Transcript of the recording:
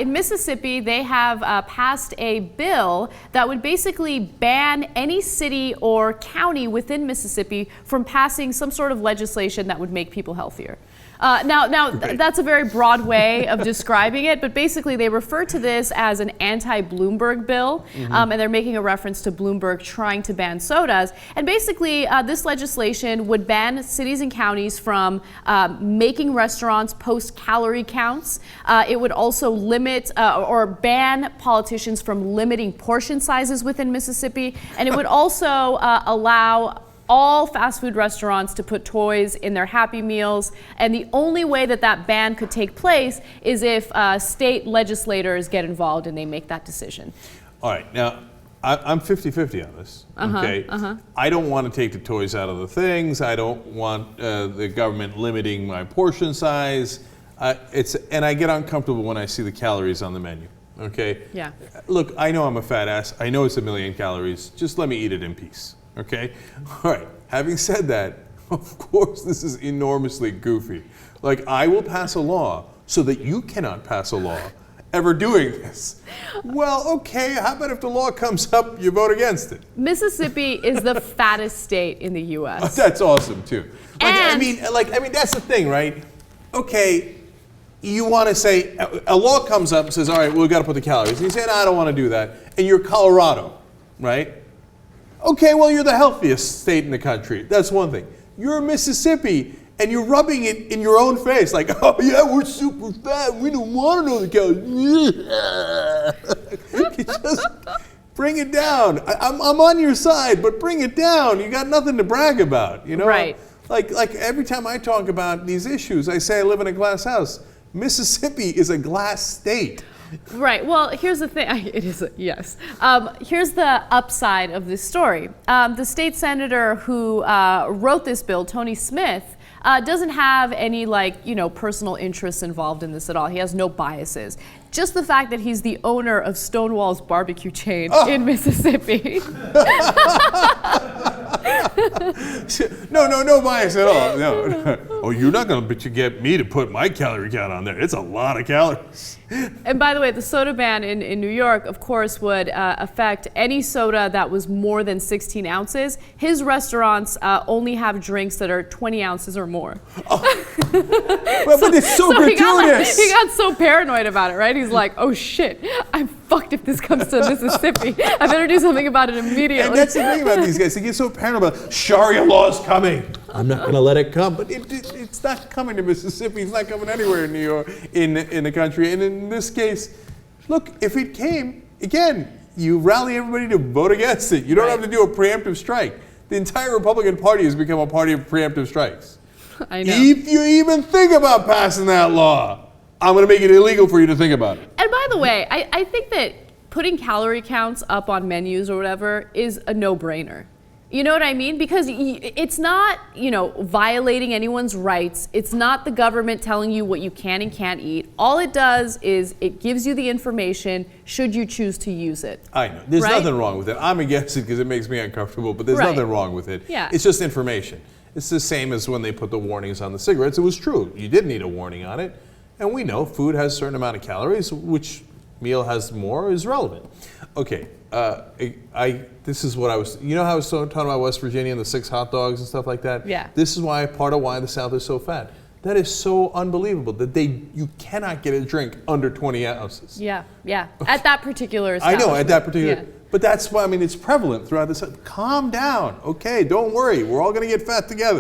in Mississippi, they have passed a bill that would basically ban any city or county within Mississippi from passing some sort of legislation that would make people healthier. That's a very broad way of describing it, but basically they refer to this as an anti-Bloomberg bill, and they're making a reference to Bloomberg trying to ban sodas. And basically, this legislation would ban cities and counties from making restaurants post calorie counts. It would also limit or ban politicians from limiting portion sizes within Mississippi, and it would also allow all fast food restaurants to put toys in their Happy Meals. And the only way that that ban could take place is if state legislators get involved and they make that decision. All right, now I'm 50-50 on this, okay? I don't want to take the toys out of the things. I don't want the government limiting my portion size. And I get uncomfortable when I see the calories on the menu, okay? Yeah. Look, I know I'm a fat ass. I know it's 1 million calories. Just let me eat it in peace. Okay? All right. Having said that, of course, this is enormously goofy. Like, I will pass a law so that you cannot pass a law ever doing this. Well, okay, how about if the law comes up, you vote against it? Mississippi is the fattest state in the U.S. That's awesome, too. I mean, that's the thing, right? Okay, you want to say, a law comes up and says, all right, well, we've got to put the calories. And you say, no, I don't want to do that. And you're Colorado, right? Okay, well, you're the healthiest state in the country. That's one thing. You're Mississippi, and you're rubbing it in your own face, like, oh, yeah, we're super fat. We don't want to know the calories. Just bring it down. I'm on your side, but bring it down. You got nothing to brag about, you know? Right. Like every time I talk about these issues, I say I live in a glass house. Mississippi is a glass state. Right. Well, here's the thing. It is, yes. Here's the upside of this story. The state senator who wrote this bill, Tony Smith, doesn't have any personal interests involved in this at all. He has no biases. Just the fact that he's the owner of Stonewall's barbecue chain in Mississippi. No bias at all. No. Oh, you're not going to get me to put my calorie count on there. It's a lot of calories. And by the way, the soda ban in New York, of course, would affect any soda that was more than 16 ounces. His restaurants only have drinks that are 20 ounces or more. Oh. but it's so gratuitous. He got so paranoid about it, right? He's like, oh shit, I'm fucked if this comes to Mississippi. I better do something about it immediately. And that's the thing about these guys. They get so paranoid about Sharia law is coming. I'm not going to let it come. But it's not coming to Mississippi. It's not coming anywhere in New York, in the country. And in this case, look, if it came, again, you rally everybody to vote against it. You don't have to do a preemptive strike. The entire Republican Party has become a party of preemptive strikes. I know. If you even think about passing that law, I'm going to make it illegal for you to think about it. And by the way, I think that putting calorie counts up on menus or whatever is a no-brainer. You know what I mean? Because it's not, violating anyone's rights. It's not the government telling you what you can and can't eat. All it does is it gives you the information should you choose to use it. I know. There's nothing wrong with it. I'm against it because it makes me uncomfortable, but there's nothing wrong with it. Yeah. It's just information. It's the same as when they put the warnings on the cigarettes. It was true. You did need a warning on it. And we know food has a certain amount of calories, which meal has more is relevant. Okay. This is what I was, how I was talking about West Virginia and the 6 hot dogs and stuff like that? Yeah. This is part of why the South is so fat. That is so unbelievable that you cannot get a drink under 20 ounces. Yeah. At that particular I know, at that particular, yeah. But that's why, it's prevalent throughout this. Calm down, okay, don't worry, we're all gonna get fat together.